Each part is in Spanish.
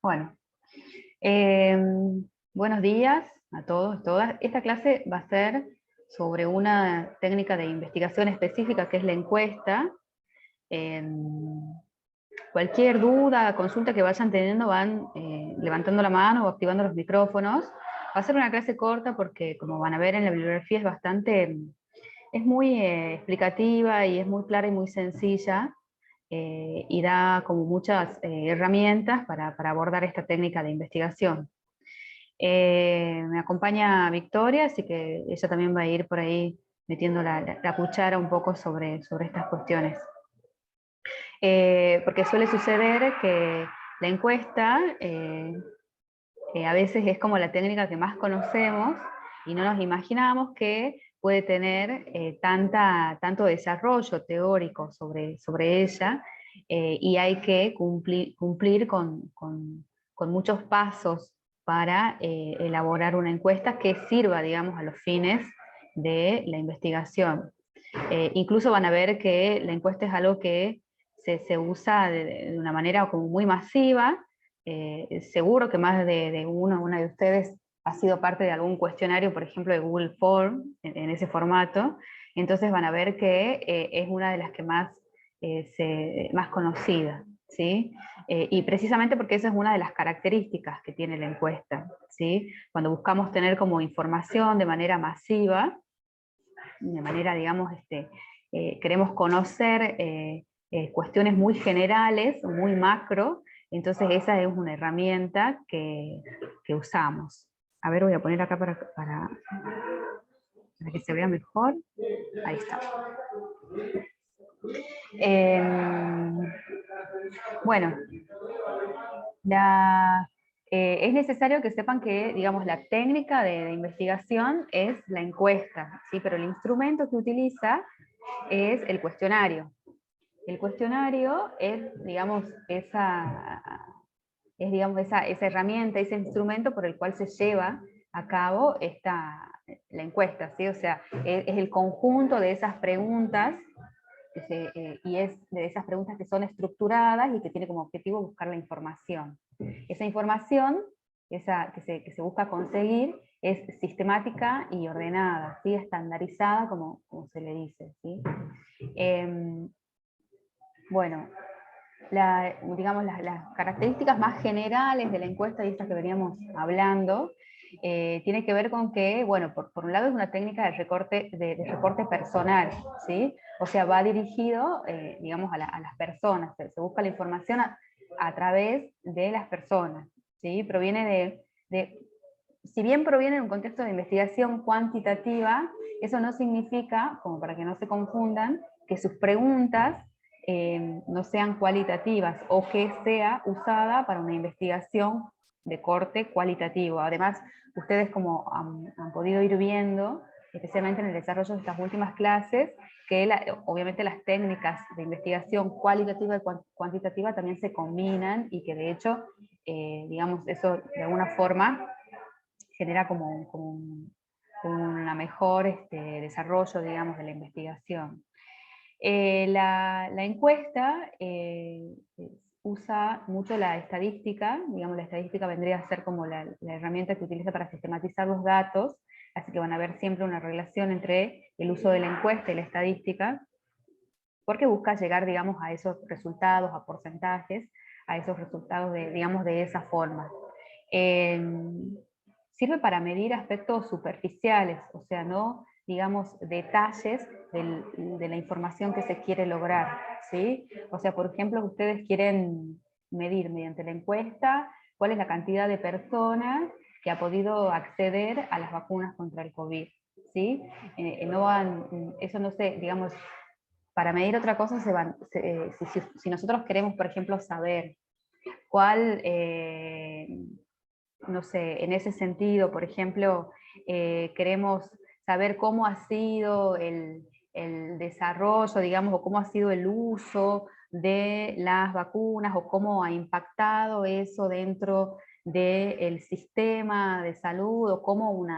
Bueno, eh, buenos días a todos, todas. Esta clase va a ser sobre una técnica de investigación específica que es la encuesta. Eh, Cualquier duda, consulta que vayan teniendo, van levantando la mano o activando los micrófonos. Va a ser una clase corta porque, como van a ver en la bibliografía, es muy explicativa y es muy clara y muy sencilla. Y da como muchas herramientas para abordar esta técnica de investigación. Me acompaña Victoria, así que ella también va a ir por ahí metiendo la cuchara un poco sobre estas cuestiones. Porque suele suceder que la encuesta a veces es como la técnica que más conocemos y no nos imaginamos que puede tener tanto desarrollo teórico sobre ella, y hay que cumplir con muchos pasos para elaborar una encuesta que sirva, digamos, a los fines de la investigación. Incluso van a ver que la encuesta es algo que se usa de una manera como muy masiva. Seguro que más de una de ustedes ha sido parte de algún cuestionario, por ejemplo, de Google Form, en ese formato. Entonces van a ver que es una de las que más conocida, ¿sí? Y precisamente porque esa es una de las características que tiene la encuesta, ¿sí? Cuando buscamos tener como información de manera masiva, de manera, digamos, queremos conocer cuestiones muy generales, muy macro, entonces esa es una herramienta que usamos. A ver, voy a poner acá para que se vea mejor. Ahí está. Bueno, es necesario que sepan que, digamos, la técnica de investigación es la encuesta, ¿sí? Pero el instrumento que utiliza es el cuestionario. El cuestionario es, digamos, esa herramienta, ese instrumento por el cual se lleva a cabo la encuesta, ¿sí? O sea, es el conjunto de esas preguntas, y es de esas preguntas que son estructuradas y que tiene como objetivo buscar la información. Esa información que se busca conseguir es sistemática y ordenada, ¿sí? Estandarizada, como se le dice, ¿sí? Bueno, digamos, las características más generales de la encuesta y estas que veníamos hablando, tiene que ver con que, bueno, por un lado es una técnica de reporte personal, ¿sí? O sea, va dirigido, digamos, a las personas, se busca la información a través de las personas, ¿sí? Si bien proviene de un contexto de investigación cuantitativa, eso no significa, como para que no se confundan, que sus preguntas no sean cualitativas o que sea usada para una investigación de corte cualitativo. Además, ustedes como han podido ir viendo, especialmente en el desarrollo de estas últimas clases, que obviamente las técnicas de investigación cualitativa y cuantitativa también se combinan y que de hecho, digamos, eso de alguna forma genera como un mejor desarrollo, digamos, de la investigación. La encuesta usa mucho la estadística, digamos, la estadística vendría a ser como la herramienta que utiliza para sistematizar los datos, así que van a ver siempre una relación entre el uso de la encuesta y la estadística, porque busca llegar, digamos, a esos resultados, a porcentajes, a esos resultados, digamos, de esa forma. Sirve para medir aspectos superficiales, o sea, no, digamos, detalles de la información que se quiere lograr, ¿sí? O sea, por ejemplo, ustedes quieren medir mediante la encuesta cuál es la cantidad de personas que ha podido acceder a las vacunas contra el COVID, ¿sí? Eso no sé, digamos, para medir otra cosa si nosotros queremos, por ejemplo, saber cuál, no sé, en ese sentido, por ejemplo, queremos saber cómo ha sido el desarrollo, digamos, o cómo ha sido el uso de las vacunas, o cómo ha impactado eso dentro del sistema de salud, o cómo un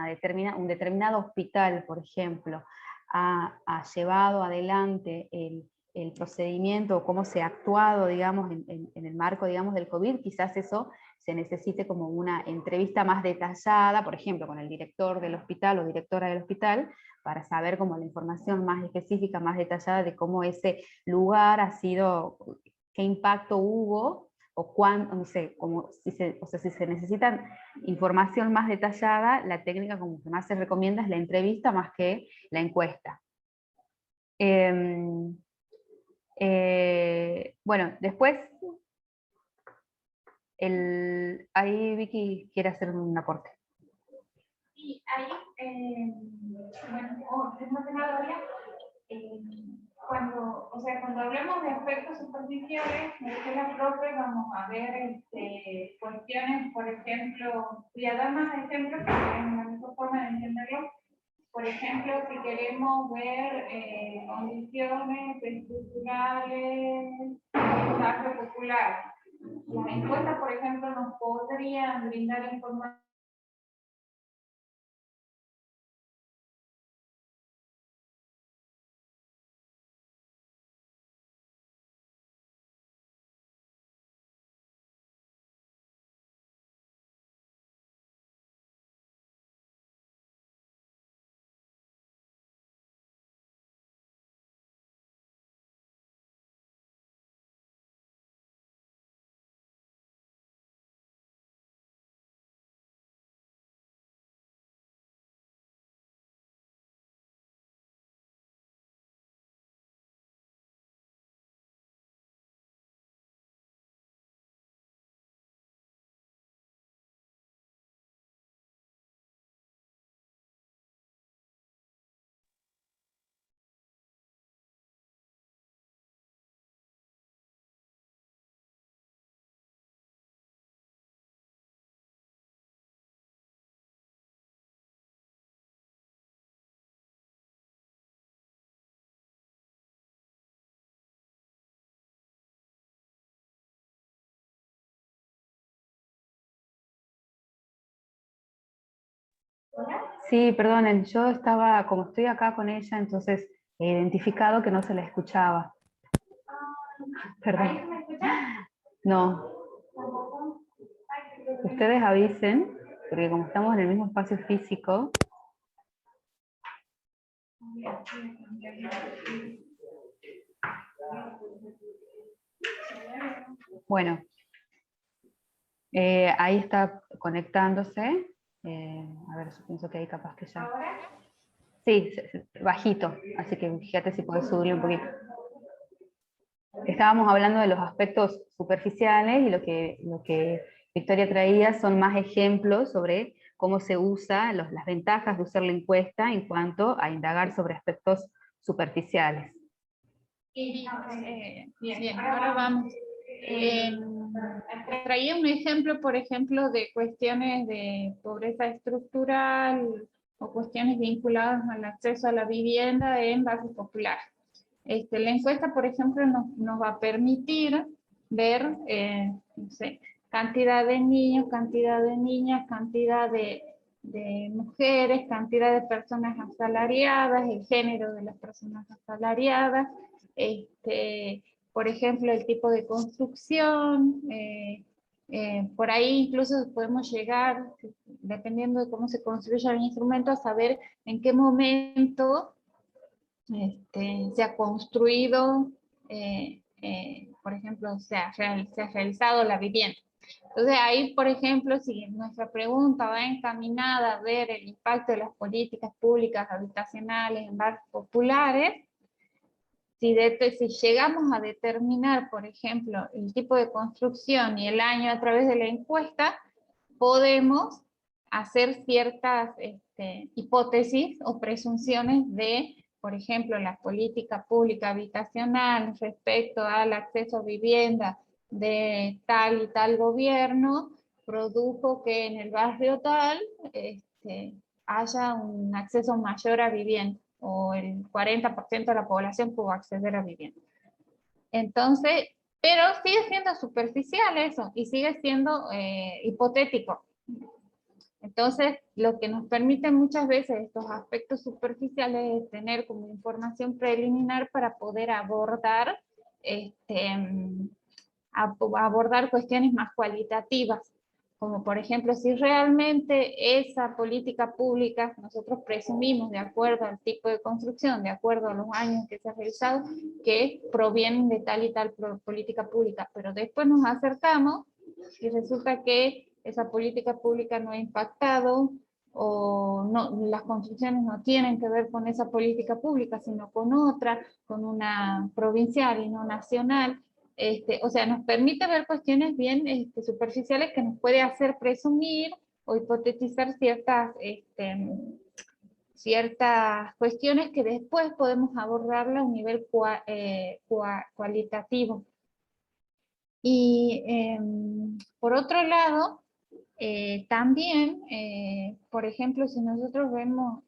determinado hospital, por ejemplo, ha llevado adelante el procedimiento, o cómo se ha actuado, digamos, en el marco, digamos, del COVID. Quizás eso se necesite como una entrevista más detallada, por ejemplo, con el director del hospital o directora del hospital, para saber como la información más específica, más detallada de cómo ese lugar ha sido, qué impacto hubo, o cuánto, no sé, como si se, o sea, si se necesitan información más detallada, la técnica como que más se recomienda es la entrevista más que la encuesta. Bueno, después, ahí Vicky quiere hacer un aporte. Sí, ahí, bueno, más que nada, cuando hablamos de aspectos superficiales, de la propia vamos a ver cuestiones, por ejemplo, voy a dar más ejemplos porque es una mejor forma de entenderlo. Por ejemplo, si queremos ver condiciones estructurales del barrio popular, las encuestas, por ejemplo, nos podrían brindar información. Sí, perdonen, yo estaba, como estoy acá con ella, entonces he identificado que no se la escuchaba. Perdón. ¿Me escuchan? No, ustedes avisen, porque como estamos en el mismo espacio físico. Bueno, ahí está conectándose. A ver, yo pienso que ahí capaz que ya... ¿Ahora? Sí, bajito, así que fíjate si podés subirle un poquito. Estábamos hablando de los aspectos superficiales y lo que Victoria traía son más ejemplos sobre cómo se usa, las ventajas de usar la encuesta en cuanto a indagar sobre aspectos superficiales. Bien, ahora vamos. Traía un ejemplo, por ejemplo, de cuestiones de pobreza estructural o cuestiones vinculadas al acceso a la vivienda en barrios populares. La encuesta, por ejemplo, nos va a permitir ver no sé, cantidad de niños, cantidad de niñas, cantidad de mujeres, cantidad de personas asalariadas, el género de las personas asalariadas, por ejemplo, el tipo de construcción, por ahí incluso podemos llegar, dependiendo de cómo se construya el instrumento, a saber en qué momento se ha construido, por ejemplo, se ha realizado la vivienda. Entonces ahí, por ejemplo, si nuestra pregunta va encaminada a ver el impacto de las políticas públicas habitacionales en barrios populares, si llegamos a determinar, por ejemplo, el tipo de construcción y el año a través de la encuesta, podemos hacer ciertas hipótesis o presunciones de, por ejemplo, la política pública habitacional respecto al acceso a vivienda de tal y tal gobierno, produjo que en el barrio tal haya un acceso mayor a vivienda, o el 40% de la población pudo acceder a vivienda. Entonces, pero sigue siendo superficial eso, y sigue siendo hipotético. Entonces, lo que nos permite muchas veces estos aspectos superficiales es tener como información preliminar para poder abordar, abordar cuestiones más cualitativas. como por ejemplo, si realmente esa política pública, nosotros presumimos de acuerdo al tipo de construcción, de acuerdo a los años que se ha realizado, que provienen de tal y tal política pública, pero después nos acercamos y resulta que esa política pública no ha impactado, o no, las construcciones no tienen que ver con esa política pública, sino con otra, con una provincial y no nacional. O sea, nos permite ver cuestiones bien superficiales que nos puede hacer presumir o hipotetizar ciertas cuestiones que después podemos abordarla a un nivel cualitativo. Y por otro lado, también, por ejemplo, si nosotros vemos,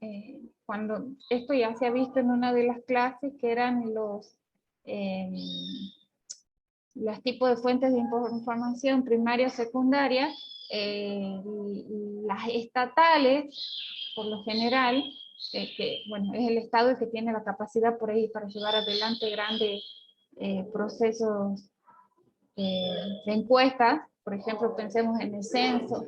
cuando esto ya se ha visto en una de las clases, que eran los tipos de fuentes de información primaria o secundaria, las estatales, por lo general, que bueno, es el Estado el que tiene la capacidad por ahí para llevar adelante grandes procesos de encuestas. Por ejemplo, pensemos en el censo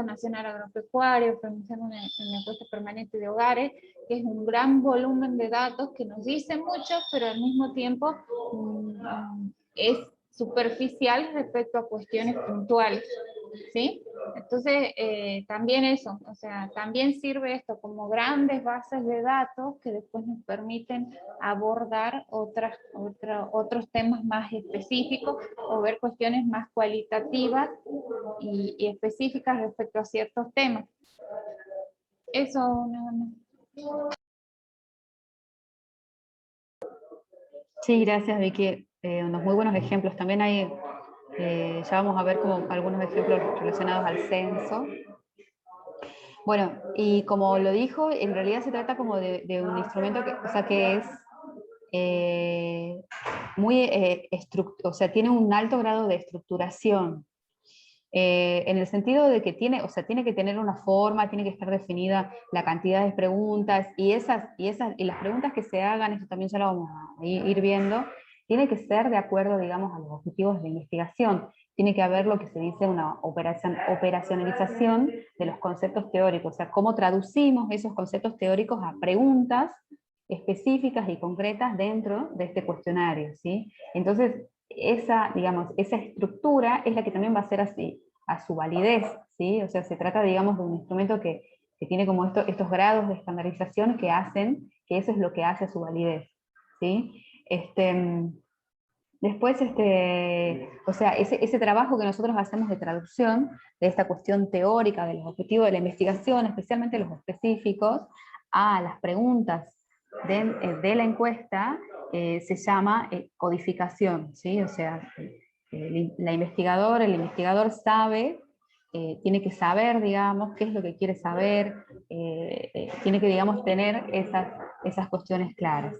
nacional agropecuario, pensemos en la encuesta permanente de hogares, que es un gran volumen de datos que nos dice mucho, pero al mismo tiempo es superficial respecto a cuestiones puntuales, ¿sí? Entonces, también eso, o sea, también sirve esto como grandes bases de datos que después nos permiten abordar otros temas más específicos o ver cuestiones más cualitativas y específicas respecto a ciertos temas. Eso nada más. Sí, gracias Vicky. Unos muy buenos ejemplos. También hay, ya vamos a ver como algunos ejemplos relacionados al censo. Bueno, y como lo dijo, en realidad se trata como de un instrumento que, o sea, que es muy, o sea, tiene un alto grado de estructuración. En el sentido de que tiene, o sea, tiene que tener una forma, tiene que estar definida la cantidad de preguntas, y las preguntas que se hagan, eso también ya lo vamos a ir viendo, tiene que ser de acuerdo, digamos, a los objetivos de investigación. Tiene que haber lo que se dice una operacionalización de los conceptos teóricos, o sea, cómo traducimos esos conceptos teóricos a preguntas específicas y concretas dentro de este cuestionario, ¿sí? Entonces, digamos, esa estructura es la que también va a ser así, a su validez, ¿sí? O sea, se trata, digamos, de un instrumento que tiene como estos grados de estandarización que hacen, que eso es lo que hace a su validez, ¿sí? Después, o sea, ese trabajo que nosotros hacemos de traducción, de esta cuestión teórica, de los objetivos de la investigación, especialmente los específicos, a las preguntas de la encuesta, se llama codificación, ¿sí? O sea, el investigador sabe, tiene que saber, digamos, qué es lo que quiere saber, tiene que, digamos, tener esas cuestiones claras.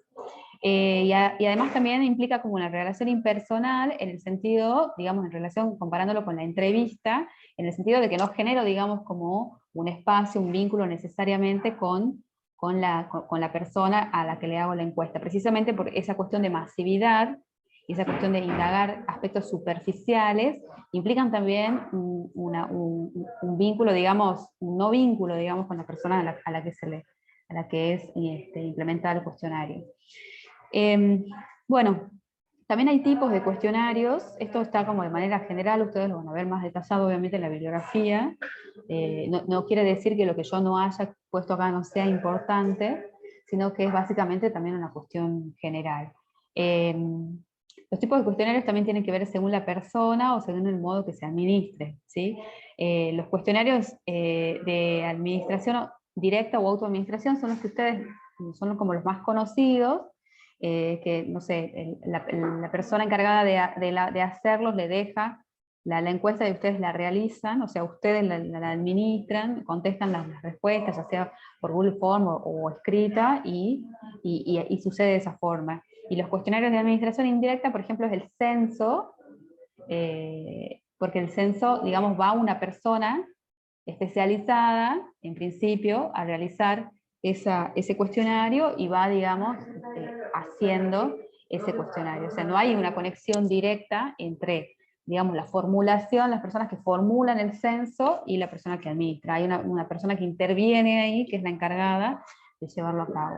Y además también implica como una relación impersonal en el sentido, digamos, en relación, comparándolo con la entrevista, en el sentido de que no genero, digamos, como un espacio, un vínculo necesariamente con la persona a la que le hago la encuesta, precisamente por esa cuestión de masividad y esa cuestión de indagar aspectos superficiales, implican también un vínculo, digamos, un no vínculo, digamos, con la persona a la que es implementada el cuestionario. Bueno, también hay tipos de cuestionarios, esto está como de manera general, ustedes lo van a ver más detallado obviamente en la bibliografía, no quiere decir que lo que yo no haya puesto acá no sea importante, sino que es básicamente también una cuestión general. Los tipos de cuestionarios también tienen que ver según la persona o según el modo que se administre, ¿sí? Los cuestionarios de administración directa o autoadministración son los que ustedes, son como los más conocidos, que, no sé, la persona encargada de hacerlos le deja la encuesta y ustedes la realizan, o sea, ustedes la administran, contestan las respuestas, ya sea por Google Form o escrita, y sucede de esa forma. Y los cuestionarios de administración indirecta, por ejemplo, es el censo, porque el censo, digamos, va a una persona especializada, en principio, a realizar ese cuestionario y va, digamos, haciendo ese cuestionario. O sea, no hay una conexión directa entre digamos, la formulación, las personas que formulan el censo y la persona que administra. Hay una persona que interviene ahí, que es la encargada de llevarlo a cabo.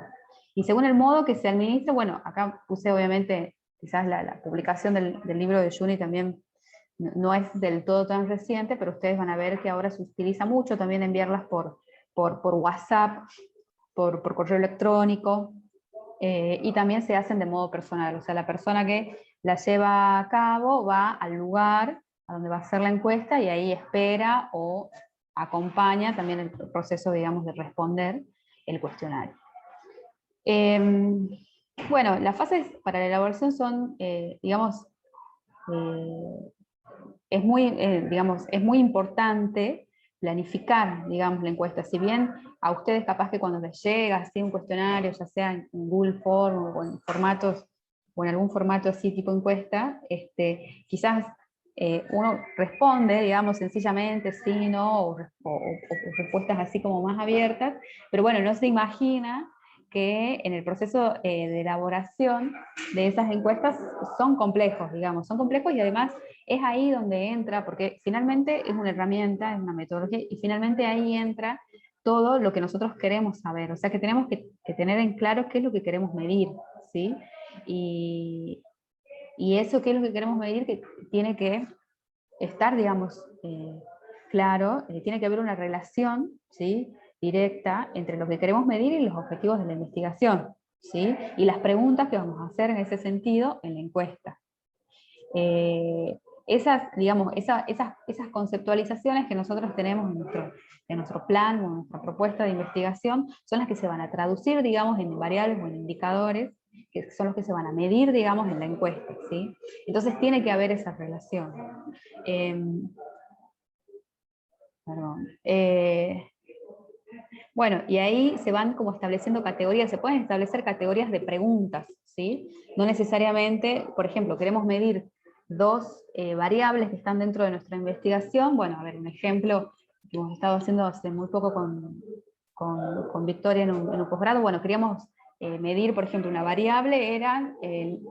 Y según el modo que se administra, bueno, acá puse obviamente, quizás la publicación del libro de Juni también no es del todo tan reciente, pero ustedes van a ver que ahora se utiliza mucho también enviarlas por WhatsApp, por correo electrónico, y también se hacen de modo personal, o sea, la persona que la lleva a cabo va al lugar a donde va a hacer la encuesta y ahí espera o acompaña también el proceso, digamos, de responder el cuestionario. Bueno, las fases para la elaboración son, digamos, digamos, es muy importante planificar, digamos, la encuesta. Si bien a ustedes capaz que cuando les llega así un cuestionario, ya sea en Google Form o en formatos, o en algún formato así tipo encuesta, quizás uno responde, digamos, sencillamente sí, no, o respuestas así como más abiertas, pero bueno, no se imagina que en el proceso de elaboración de esas encuestas son complejos, digamos, son complejos y además es ahí donde entra, porque finalmente es una herramienta, es una metodología, y finalmente ahí entra todo lo que nosotros queremos saber, o sea que tenemos que tener en claro qué es lo que queremos medir, ¿sí? Y eso qué es lo que queremos medir, que tiene que estar, digamos, claro, tiene que haber una relación, ¿sí?, directa entre lo que queremos medir y los objetivos de la investigación, ¿sí?, y las preguntas que vamos a hacer en ese sentido en la encuesta. Digamos, esas conceptualizaciones que nosotros tenemos en nuestro plan o en nuestra propuesta de investigación son las que se van a traducir, digamos, en variables o en indicadores, que son los que se van a medir, digamos, en la encuesta, ¿sí? Entonces tiene que haber esa relación. Perdón. Bueno, y ahí se van como estableciendo categorías, se pueden establecer categorías de preguntas, ¿sí? No necesariamente, por ejemplo, queremos medir dos variables que están dentro de nuestra investigación. Bueno, a ver, un ejemplo que hemos estado haciendo hace muy poco con Victoria en un posgrado. Bueno, queríamos medir, por ejemplo, una variable era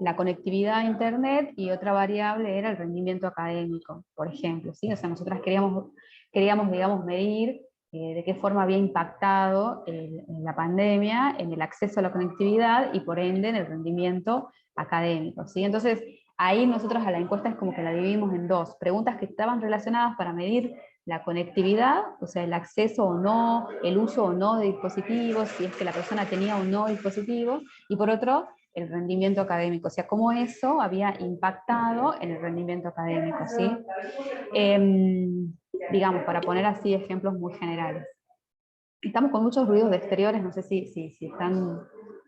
la conectividad a Internet y otra variable era el rendimiento académico, por ejemplo, ¿sí? O sea, nosotras queríamos digamos, medir de qué forma había impactado en la pandemia en el acceso a la conectividad y por ende en el rendimiento académico, ¿sí? Entonces, ahí nosotros a la encuesta es como que la dividimos en dos, preguntas que estaban relacionadas para medir la conectividad, o sea, el acceso o no, el uso o no de dispositivos, si es que la persona tenía o no dispositivos, y por otro, el rendimiento académico, o sea, cómo eso había impactado en el rendimiento académico, ¿sí? Digamos, para poner así ejemplos muy generales. Estamos con muchos ruidos de exteriores, no sé si están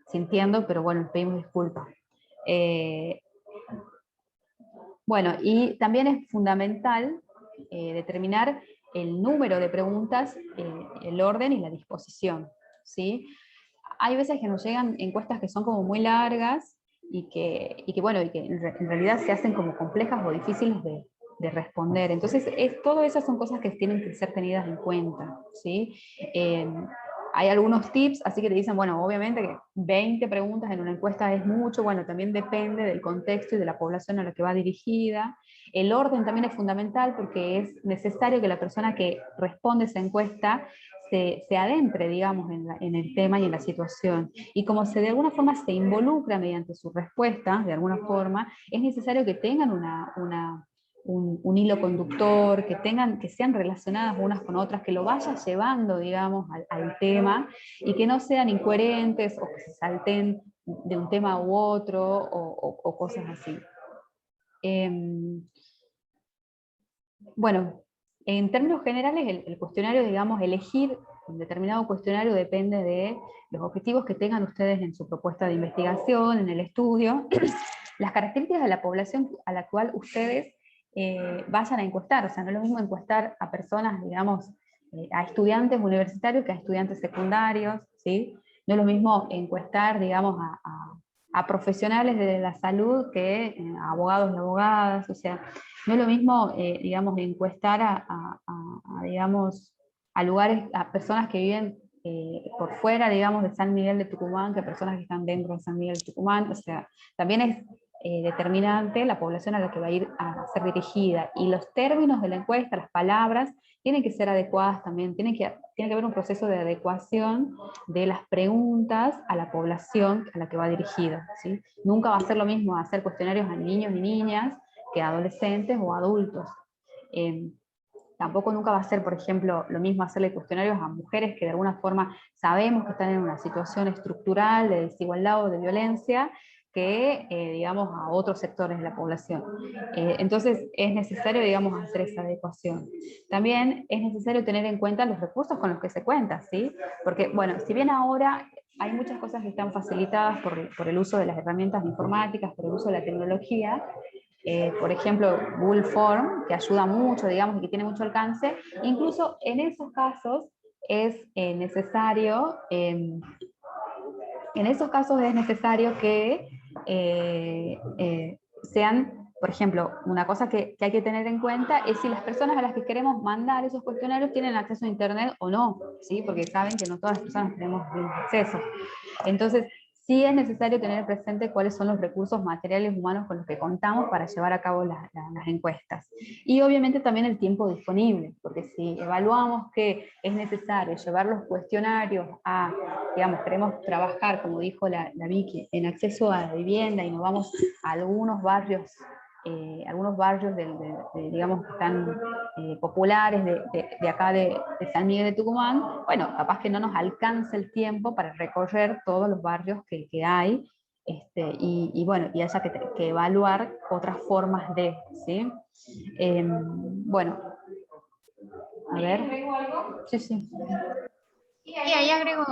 sintiendo, pero bueno, pedimos disculpas. Bueno, y también es fundamental determinar el número de preguntas, el orden y la disposición, ¿sí? Hay veces que nos llegan encuestas que son como muy largas y que en realidad se hacen como complejas o difíciles de responder. Entonces, todo esas son cosas que tienen que ser tenidas en cuenta, ¿sí? Hay algunos tips, así que te dicen, bueno, obviamente que 20 preguntas en una encuesta es mucho, bueno, también depende del contexto y de la población a la que va dirigida. El orden también es fundamental porque es necesario que la persona que responde esa encuesta se adentre, digamos, en el tema y en la situación. Y como de alguna forma se involucra mediante su respuesta, de alguna forma, es necesario que tengan un hilo conductor, que sean relacionadas unas con otras, que lo vaya llevando, digamos, al tema, y que no sean incoherentes o que se salten de un tema u otro, o cosas así. Bueno, en términos generales, el cuestionario, digamos, elegir un determinado cuestionario depende de los objetivos que tengan ustedes en su propuesta de investigación, en el estudio, las características de la población a la cual ustedes vayan a encuestar. O sea, no es lo mismo encuestar a personas, digamos, a estudiantes universitarios que a estudiantes secundarios, ¿sí? No es lo mismo encuestar, digamos, a profesionales de la salud que a abogados y abogadas. O sea, no es lo mismo, digamos, encuestar digamos, a lugares, a personas que viven por fuera, digamos, de San Miguel de Tucumán, que personas que están dentro de San Miguel de Tucumán. O sea, también determinante la población a la que va a ir a ser dirigida. Y los términos de la encuesta, las palabras, tienen que ser adecuadas también, tiene que haber un proceso de adecuación de las preguntas a la población a la que va dirigida, ¿sí? Nunca va a ser lo mismo hacer cuestionarios a niños y niñas que a adolescentes o adultos. Tampoco nunca va a ser, por ejemplo, lo mismo hacerle cuestionarios a mujeres que de alguna forma sabemos que están en una situación estructural de desigualdad o de violencia, que, digamos, a otros sectores de la población. Entonces es necesario, digamos, hacer esa adecuación. También es necesario tener en cuenta los recursos con los que se cuenta, ¿sí? Porque, bueno, si bien ahora hay muchas cosas que están facilitadas por el uso de las herramientas informáticas, por el uso de la tecnología, por ejemplo, Google Form, que ayuda mucho, digamos, y que tiene mucho alcance, incluso en esos casos es necesario, en esos casos es necesario que sean, por ejemplo, una cosa que hay que tener en cuenta es si las personas a las que queremos mandar esos cuestionarios tienen acceso a Internet o no, ¿sí? Porque saben que no todas las personas tenemos acceso. Entonces, sí es necesario tener presente cuáles son los recursos materiales humanos con los que contamos para llevar a cabo las encuestas. Y obviamente también el tiempo disponible, porque si evaluamos que es necesario llevar los cuestionarios a, digamos, queremos trabajar, como dijo la Vicky, en acceso a la vivienda y nos vamos a algunos barrios digamos, que están populares de acá de San Miguel de Tucumán, bueno, capaz que no nos alcance el tiempo para recorrer todos los barrios que hay, bueno, y haya que evaluar otras formas de, ¿sí? Bueno, a ver. Sí, sí. Y ahí agrego,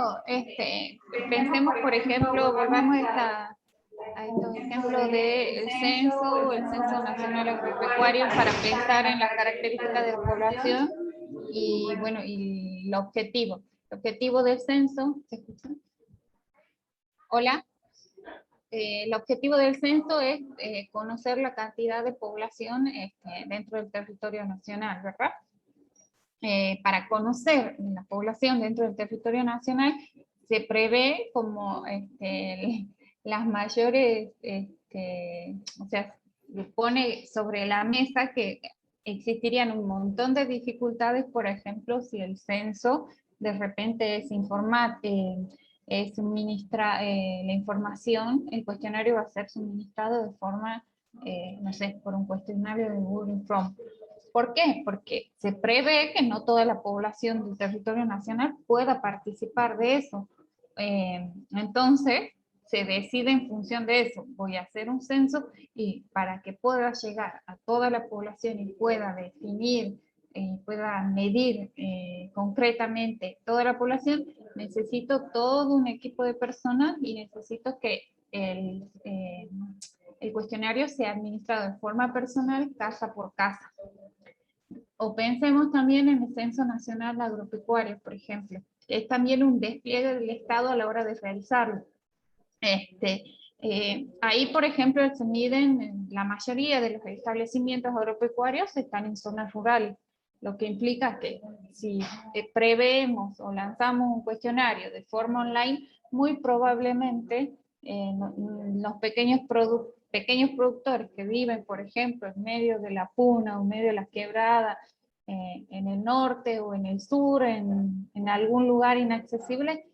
pensemos, por ejemplo, volvamos a estos ejemplos del censo, el Censo Nacional Agropecuario, para pensar en las características de la población y, bueno, y el objetivo. El objetivo del censo, ¿se escucha? Hola. El objetivo del censo es conocer la cantidad de población dentro del territorio nacional, ¿verdad? Para conocer la población dentro del territorio nacional, se prevé como las mayores, o sea, se pone sobre la mesa que existirían un montón de dificultades, por ejemplo, si el censo de repente suministra la información, el cuestionario va a ser suministrado de forma, no sé, por un cuestionario de Google Form. ¿Por qué? Porque se prevé que no toda la población del territorio nacional pueda participar de eso. Entonces, se decide en función de eso. Voy a hacer un censo y para que pueda llegar a toda la población y pueda definir y pueda medir concretamente toda la población, necesito todo un equipo de personas y necesito que el cuestionario sea administrado de forma personal, casa por casa. O pensemos también en el Censo Nacional Agropecuario, por ejemplo. Es también un despliegue del Estado a la hora de realizarlo. Ahí, por ejemplo, se miden, la mayoría de los establecimientos agropecuarios están en zonas rurales, lo que implica que si preveemos o lanzamos un cuestionario de forma online, muy probablemente los pequeños productores que viven, por ejemplo, en medio de la puna o en medio de la quebrada, en el norte o en el sur, en algún lugar inaccesible,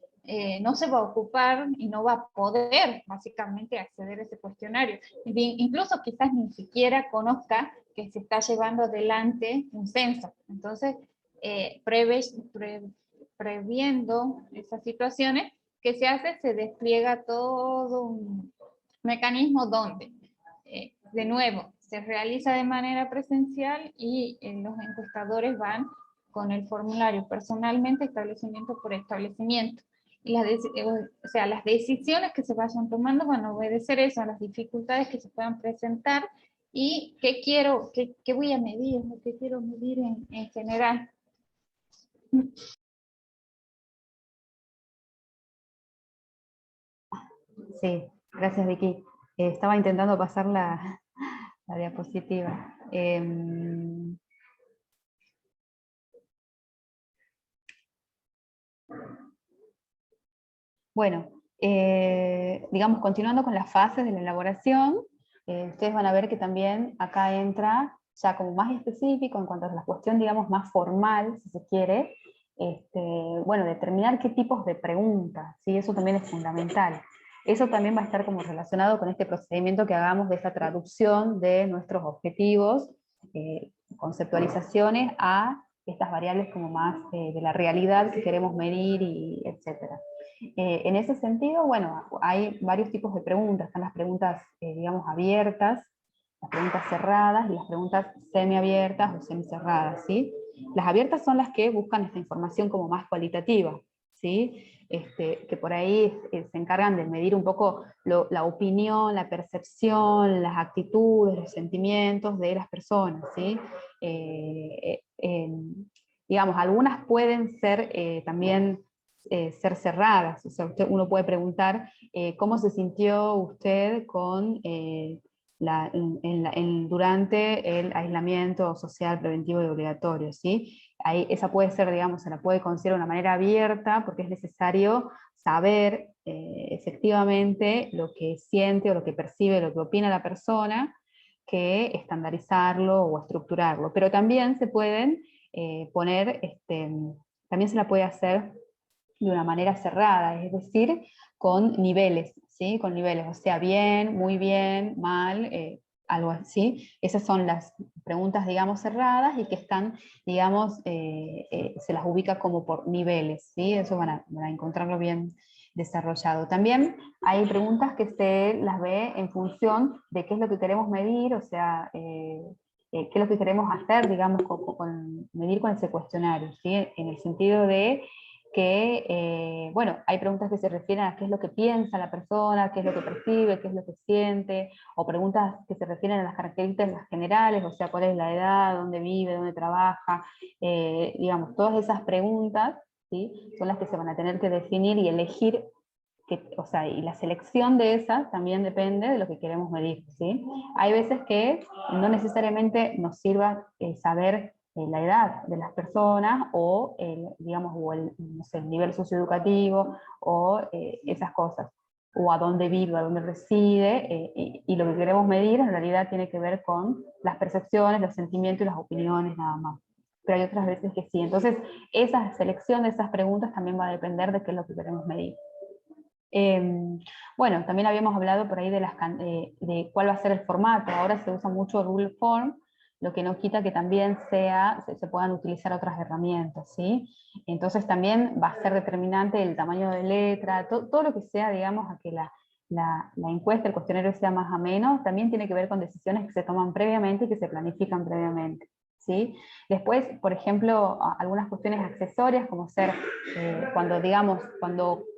no se va a ocupar y no va a poder básicamente acceder a ese cuestionario. Incluso quizás ni siquiera conozca que se está llevando adelante un censo. Entonces, previendo esas situaciones, ¿qué se hace? Se despliega todo un mecanismo donde, de nuevo, se realiza de manera presencial y los encuestadores van con el formulario personalmente, establecimiento por establecimiento. Y o sea, las decisiones que se vayan tomando van a obedecer eso, a las dificultades que se puedan presentar y qué voy a medir, qué quiero medir en general. Sí, gracias Vicky. Estaba intentando pasar la diapositiva. Bueno, digamos, continuando con las fases de la elaboración, ustedes van a ver que también acá entra ya como más específico en cuanto a la cuestión, digamos, más formal, si se quiere, bueno, determinar qué tipos de preguntas, ¿sí? Eso también es fundamental. Eso también va a estar como relacionado con este procedimiento que hagamos de esta traducción de nuestros objetivos, conceptualizaciones a estas variables como más de la realidad que queremos medir, y etcétera. En ese sentido, bueno, hay varios tipos de preguntas. Están las preguntas, digamos, abiertas, las preguntas cerradas y las preguntas semiabiertas o semicerradas, ¿sí? Las abiertas son las que buscan esta información como más cualitativa, ¿sí? Que por ahí se encargan de medir un poco la opinión, la percepción, las actitudes, los sentimientos de las personas, ¿sí? Digamos, algunas pueden ser también ser cerradas, o sea, uno puede preguntar cómo se sintió usted con durante el aislamiento social preventivo y obligatorio, ¿sí? Ahí, esa puede ser, digamos, se la puede considerar de una manera abierta, porque es necesario saber efectivamente lo que siente o lo que percibe, lo que opina la persona, que estandarizarlo o estructurarlo. Pero también se pueden poner, también se la puede hacer de una manera cerrada, es decir, con niveles, ¿sí? Con niveles, o sea, bien, muy bien, mal, algo así. Esas son las preguntas, digamos, cerradas y que están, digamos, se las ubica como por niveles, ¿sí? Eso van a encontrarlo bien desarrollado. También hay preguntas que se las ve en función de qué es lo que queremos medir, o sea, qué es lo que queremos hacer, digamos, medir con ese cuestionario, ¿sí? En el sentido de que, bueno, hay preguntas que se refieren a qué es lo que piensa la persona, qué es lo que percibe, qué es lo que siente, o preguntas que se refieren a las características generales, o sea, cuál es la edad, dónde vive, dónde trabaja, digamos, todas esas preguntas, ¿sí? Son las que se van a tener que definir y elegir, o sea, y la selección de esas también depende de lo que queremos medir, ¿sí? Hay veces que no necesariamente nos sirva saber la edad de las personas o, digamos, o no sé, el nivel socioeducativo o esas cosas, o a dónde vive, a dónde reside, y lo que queremos medir en realidad tiene que ver con las percepciones, los sentimientos y las opiniones nada más. Pero hay otras veces que sí. Entonces, esa selección de esas preguntas también va a depender de qué es lo que queremos medir. Bueno, también habíamos hablado por ahí de cuál va a ser el formato. Ahora se usa mucho Google Form, lo que no quita que también se puedan utilizar otras herramientas, ¿sí? Entonces también va a ser determinante el tamaño de letra, todo lo que sea, digamos, a que la encuesta, el cuestionario sea más ameno, también tiene que ver con decisiones que se toman previamente y que se planifican previamente, ¿sí? Después, por ejemplo, algunas cuestiones accesorias, como ser cuando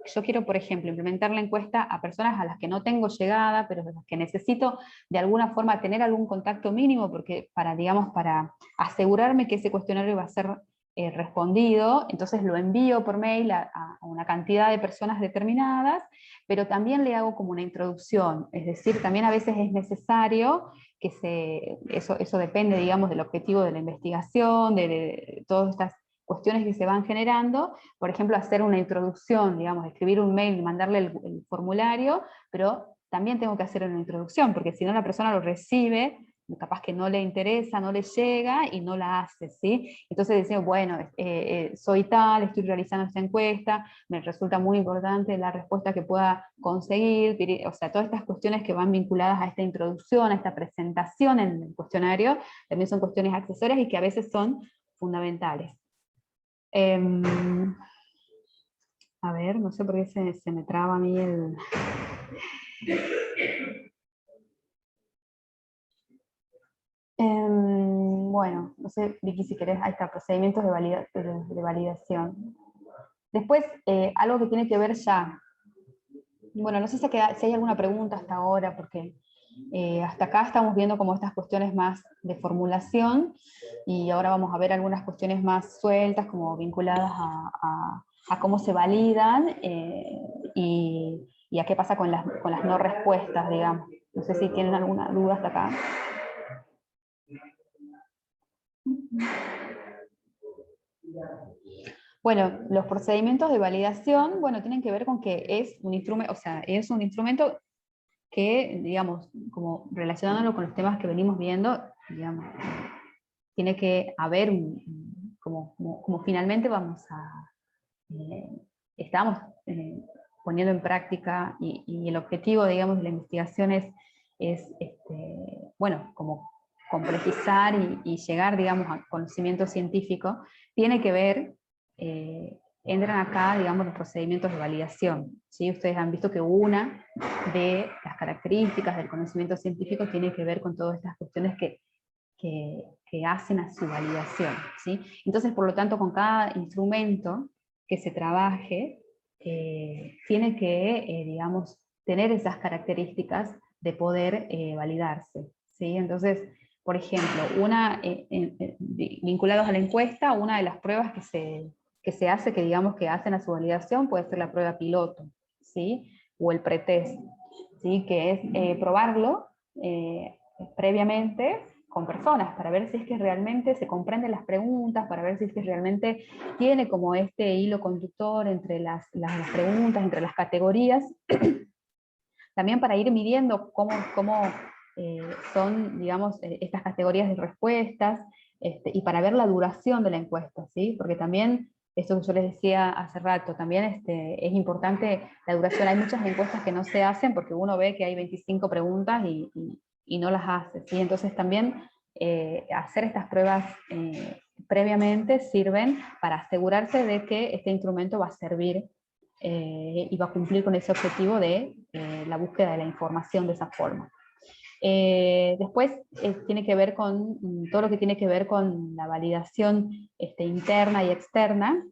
yo quiero, por ejemplo, implementar la encuesta a personas a las que no tengo llegada, pero a las que necesito de alguna forma tener algún contacto mínimo, porque digamos, para asegurarme que ese cuestionario va a ser respondido, entonces lo envío por mail a una cantidad de personas determinadas, pero también le hago como una introducción, es decir, también a veces es necesario que eso depende, digamos, del objetivo de la investigación, de todas estas cuestiones que se van generando, por ejemplo, hacer una introducción, digamos, escribir un mail, mandarle el formulario, pero también tengo que hacer una introducción, porque si no la persona lo recibe, capaz que no le interesa, no le llega y no la hace, ¿sí? Entonces decimos, bueno, soy tal, estoy realizando esta encuesta, me resulta muy importante la respuesta que pueda conseguir, o sea, todas estas cuestiones que van vinculadas a esta introducción, a esta presentación en el cuestionario, también son cuestiones accesorias y que a veces son fundamentales. A ver, no sé por qué se me traba a mí el... Bueno, no sé, Vicky, si querés, ahí está, procedimientos de validación. Después, algo que tiene que ver ya, bueno, no sé si hay alguna pregunta hasta ahora, porque hasta acá estamos viendo como estas cuestiones más de formulación, y ahora vamos a ver algunas cuestiones más sueltas, como vinculadas a cómo se validan, y a qué pasa con las no respuestas, digamos. No sé si tienen alguna duda hasta acá. Bueno, los procedimientos de validación, bueno, tienen que ver con que es un instrumento, o sea, es un instrumento que, digamos, como relacionándolo con los temas que venimos viendo, digamos, tiene que haber como finalmente vamos a, estamos poniendo en práctica, y el objetivo, digamos, de la investigación es bueno, como complejizar y llegar, digamos, a conocimiento científico, tiene que ver, entran acá, digamos, los procedimientos de validación, ¿sí? Ustedes han visto que una de las características del conocimiento científico tiene que ver con todas estas cuestiones que hacen a su validación, ¿sí? Entonces, por lo tanto, con cada instrumento que se trabaje, tiene que, digamos, tener esas características de poder validarse, ¿sí? Entonces, por ejemplo, vinculados a la encuesta, una de las pruebas que se hace, que digamos que hacen a su validación, puede ser la prueba piloto, ¿sí? O el pretest, ¿sí? Que es probarlo previamente con personas, para ver si es que realmente se comprenden las preguntas, para ver si es que realmente tiene como este hilo conductor entre las preguntas, entre las categorías, también para ir midiendo cómo son, digamos, estas categorías de respuestas, y para ver la duración de la encuesta, ¿sí? Porque también, esto que yo les decía hace rato, también es importante la duración. Hay muchas encuestas que no se hacen porque uno ve que hay 25 preguntas y no las hace, ¿sí? Entonces también hacer estas pruebas previamente sirven para asegurarse de que este instrumento va a servir y va a cumplir con ese objetivo de la búsqueda de la información de esa forma. Después tiene que ver con todo lo que tiene que ver con la validación interna y externa.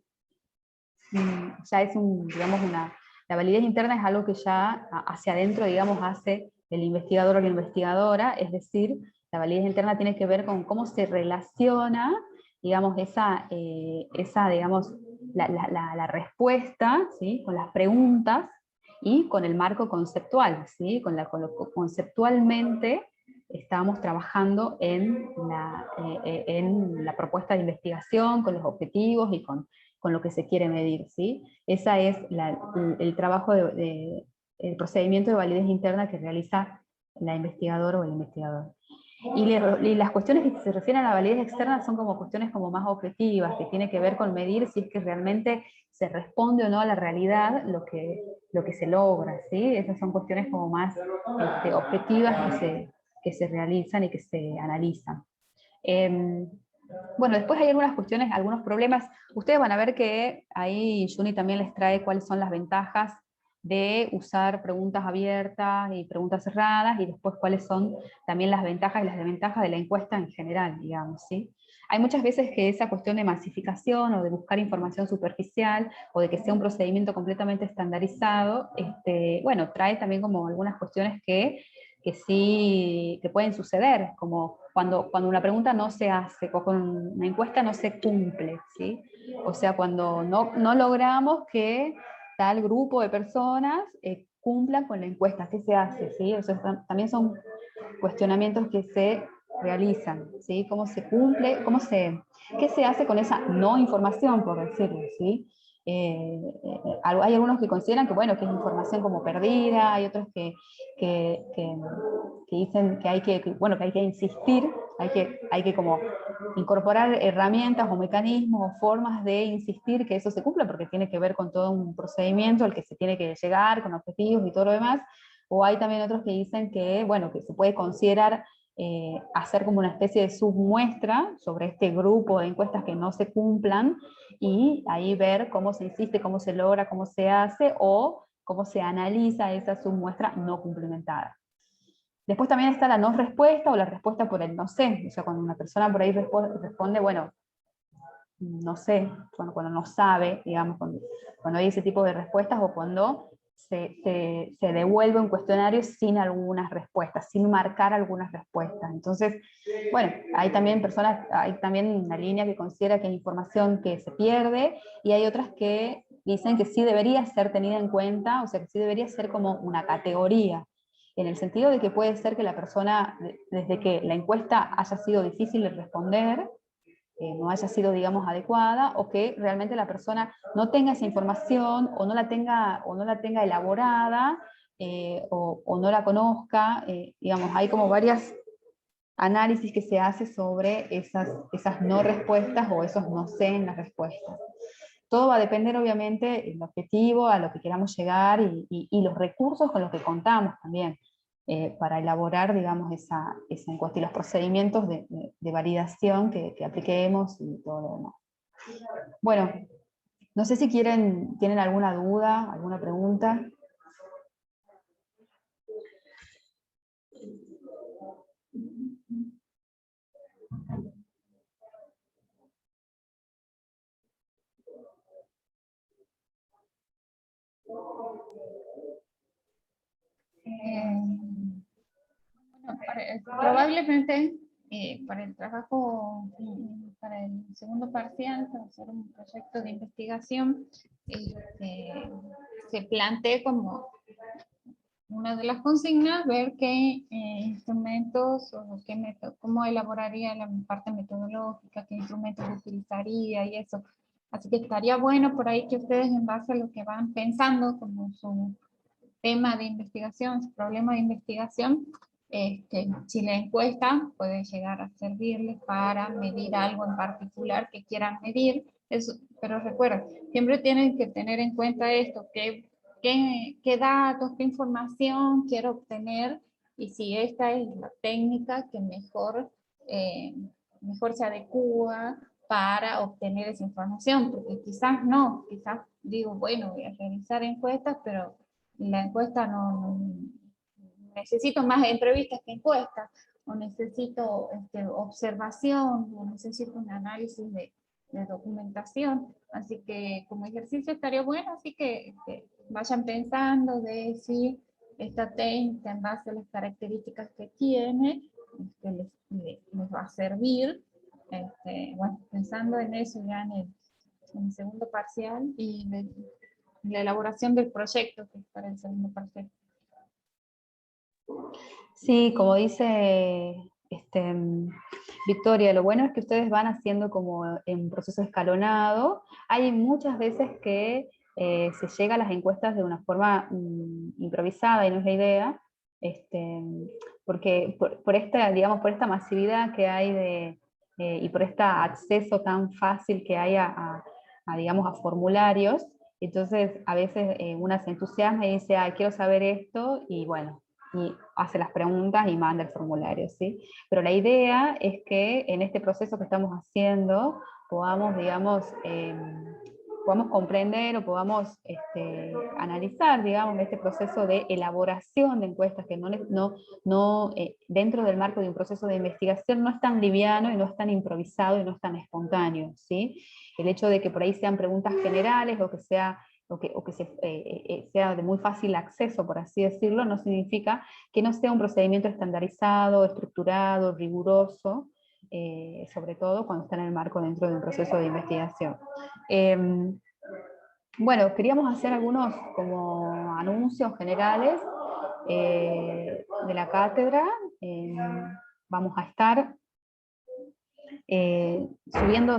Ya es digamos, la validez interna es algo que ya hacia adentro, digamos, hace el investigador o la investigadora, es decir, la validez interna tiene que ver con cómo se relaciona, digamos, digamos, la respuesta, ¿sí? Con las preguntas y con el marco conceptual, ¿sí? Con lo que conceptualmente estamos trabajando en la propuesta de investigación, con los objetivos y con lo que se quiere medir, ¿sí? Ese es el trabajo el procedimiento de validez interna que realiza la investigadora o el investigador. Y las cuestiones que se refieren a la validez externa son como cuestiones como más objetivas, que tiene que ver con medir si es que realmente se responde o no a la realidad lo que se logra, ¿sí? Esas son cuestiones como más objetivas que se realizan y que se analizan. Bueno, después hay algunas cuestiones, algunos problemas. Ustedes van a ver que ahí Juni también les trae cuáles son las ventajas de usar preguntas abiertas y preguntas cerradas, y después cuáles son también las ventajas y las desventajas de la encuesta en general, digamos, ¿sí? Hay muchas veces que esa cuestión de masificación o de buscar información superficial o de que sea un procedimiento completamente estandarizado, bueno, trae también como algunas cuestiones que sí, que pueden suceder, como cuando una pregunta no se hace, o con una encuesta no se cumple, ¿sí? O sea, cuando no logramos que tal grupo de personas cumplan con la encuesta, ¿qué se hace? ¿Sí? O sea, también son cuestionamientos que se realizan, ¿sí? ¿Cómo se cumple? ¿Qué se hace con esa no información, por decirlo, ¿sí? Hay algunos que consideran que, bueno, que es información como perdida, hay otros que dicen que hay que insistir, hay que como incorporar herramientas o mecanismos o formas de insistir que eso se cumpla, porque tiene que ver con todo un procedimiento al que se tiene que llegar, con objetivos y todo lo demás. O hay también otros que dicen que, bueno, que se puede considerar hacer como una especie de submuestra sobre este grupo de encuestas que no se cumplan, y ahí ver cómo se insiste, cómo se logra, cómo se hace, o cómo se analiza esa submuestra no cumplimentada. Después también está la no respuesta o la respuesta por el no sé. O sea, cuando una persona por ahí responde, bueno, no sé, cuando no sabe, digamos, cuando hay ese tipo de respuestas, o cuando se devuelve un cuestionario sin algunas respuestas, sin marcar algunas respuestas. Entonces, bueno, hay también una línea que considera que hay información que se pierde, y hay otras que dicen que sí debería ser tenida en cuenta, o sea, que sí debería ser como una categoría, en el sentido de que puede ser que la persona, desde que la encuesta haya sido difícil de responder, no haya sido, digamos, adecuada, o que realmente la persona no tenga esa información, o no la tenga elaborada, o no la conozca, digamos, hay como varias análisis que se hace sobre esas no respuestas o esos no sé en las respuestas. Todo va a depender obviamente del objetivo, a lo que queramos llegar y los recursos con los que contamos también para elaborar, digamos, esa encuesta y los procedimientos de validación que apliquemos y todo lo demás. Bueno, no sé si tienen alguna duda, alguna pregunta. Bueno, probablemente para el trabajo, para el segundo parcial, para hacer un proyecto de investigación, se plantee como una de las consignas ver qué instrumentos o qué cómo elaboraría la parte metodológica, qué instrumentos utilizaría y eso. Así que estaría bueno por ahí que ustedes, en base a lo que van pensando como su tema de investigación, su problema de investigación, si la encuesta puede llegar a servirles para medir algo en particular que quieran medir, pero recuerden, siempre tienen que tener en cuenta esto, qué datos, qué información quiero obtener, y si esta es la técnica que mejor se adecua para obtener esa información, porque quizás no, quizás digo, bueno, voy a realizar encuestas, pero la encuesta no necesito más entrevistas que encuestas, o necesito observación, o necesito un análisis de documentación. Así que como ejercicio estaría bueno, así que vayan pensando de si esta técnica, en base a las características que tiene, les va a servir. Bueno, pensando en eso ya en el segundo parcial, y la elaboración del proyecto que es para el segundo parcial. Sí, como dice Victoria, lo bueno es que ustedes van haciendo como en proceso escalonado. Hay muchas veces que se llega a las encuestas de una forma improvisada, y no es la idea, porque por esta masividad que hay y por este acceso tan fácil que hay digamos, a formularios. Entonces a veces una se entusiasma y dice, quiero saber esto, y bueno, y hace las preguntas y manda el formulario, ¿sí? Pero la idea es que en este proceso que estamos haciendo podamos, digamos, podamos comprender o podamos analizar, digamos, este proceso de elaboración de encuestas, que dentro del marco de un proceso de investigación no es tan liviano y no es tan improvisado y no es tan espontáneo, ¿sí? El hecho de que por ahí sean preguntas generales o que sea de muy fácil acceso, por así decirlo, no significa que no sea un procedimiento estandarizado, estructurado, riguroso, sobre todo cuando está en el marco dentro de un proceso de investigación. Bueno, queríamos hacer algunos como anuncios generales de la cátedra. Vamos a estar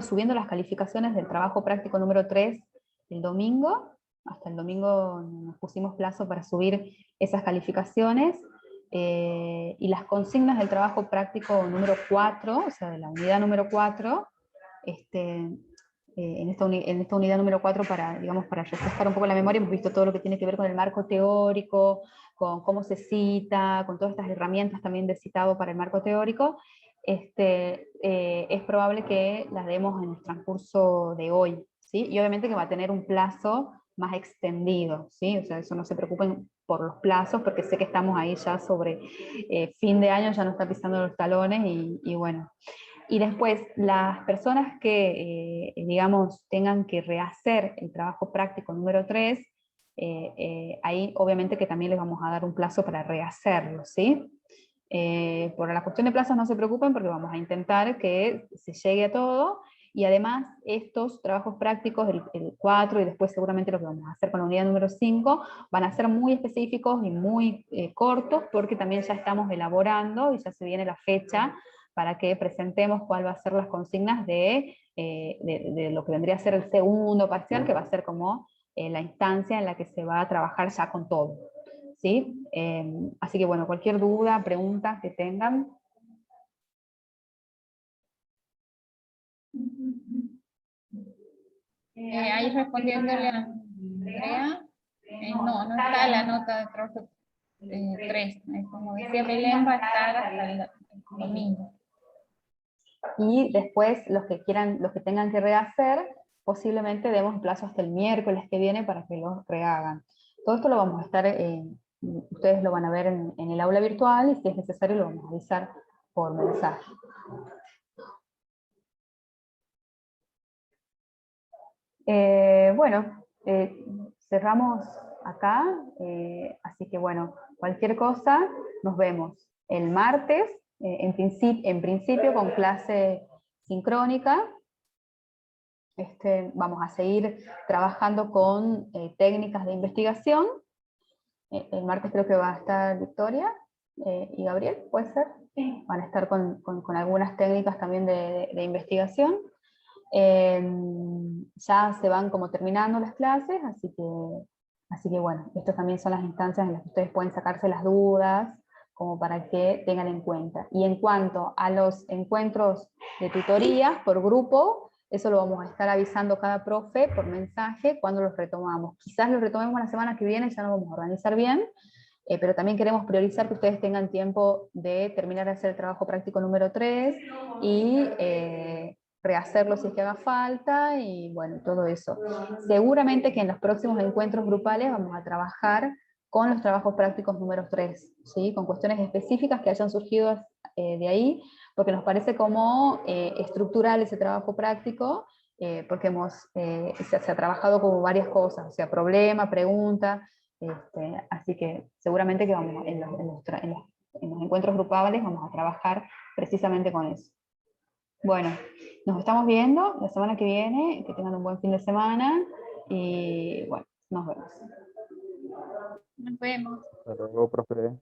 subiendo las calificaciones del trabajo práctico número 3 el domingo. Hasta el domingo nos pusimos plazo para subir esas calificaciones, y las consignas del trabajo práctico número 4, o sea, de la unidad número 4, en esta unidad número 4, digamos, para refrescar un poco la memoria, hemos visto todo lo que tiene que ver con el marco teórico, con cómo se cita, con todas estas herramientas también de citado para el marco teórico. Es probable que las demos en el transcurso de hoy, ¿sí? Y obviamente que va a tener un plazo más extendido, ¿sí? O sea, eso no se preocupen por los plazos, porque sé que estamos ahí ya sobre fin de año, ya nos está pisando los talones, y bueno. Y después, las personas que, digamos, tengan que rehacer el trabajo práctico número 3, ahí obviamente que también les vamos a dar un plazo para rehacerlo, ¿sí? Por la cuestión de plazos no se preocupen, porque vamos a intentar que se llegue a todo, y además estos trabajos prácticos, el 4 y después seguramente lo que vamos a hacer con la unidad número 5, van a ser muy específicos y muy cortos, porque también ya estamos elaborando y ya se viene la fecha para que presentemos cuál va a ser las consignas de lo que vendría a ser el segundo parcial, que va a ser como la instancia en la que se va a trabajar ya con todo, ¿sí? Así que bueno, cualquier duda, pregunta que tengan. Ahí respondiéndole a Andrea, no está la nota de trabajo 3. Como decía Belén, va a estar hasta el domingo. Y después los que quieran, los que tengan que rehacer, posiblemente demos plazo hasta el miércoles que viene para que los rehagan. Todo esto lo vamos a estar, ustedes lo van a ver en el aula virtual, y si es necesario lo vamos a avisar por mensaje. Bueno, cerramos acá, así que bueno, cualquier cosa, nos vemos el martes, en principio con clase sincrónica. Vamos a seguir trabajando con técnicas de investigación. El martes creo que va a estar Victoria y Gabriel, ¿puede ser? Sí. Van a estar con algunas técnicas también de investigación. Ya se van como terminando las clases, así que bueno, estas también son las instancias en las que ustedes pueden sacarse las dudas, como para que tengan en cuenta. Y en cuanto a los encuentros de tutorías por grupo, eso lo vamos a estar avisando cada profe por mensaje cuando los retomamos. Quizás los retomemos la semana que viene, ya nos vamos a organizar bien, pero también queremos priorizar que ustedes tengan tiempo de terminar de hacer el trabajo práctico número 3 y rehacerlo si es que haga falta, y bueno, todo eso. Seguramente que en los próximos encuentros grupales vamos a trabajar con los trabajos prácticos número 3, ¿sí? Con cuestiones específicas que hayan surgido de ahí, porque nos parece como estructural ese trabajo práctico, porque se ha trabajado como varias cosas, o sea, problema, pregunta, así que seguramente que vamos en los encuentros grupales vamos a trabajar precisamente con eso. Bueno, nos estamos viendo la semana que viene, que tengan un buen fin de semana, y bueno, nos vemos. Nos vemos. Hasta luego, profe.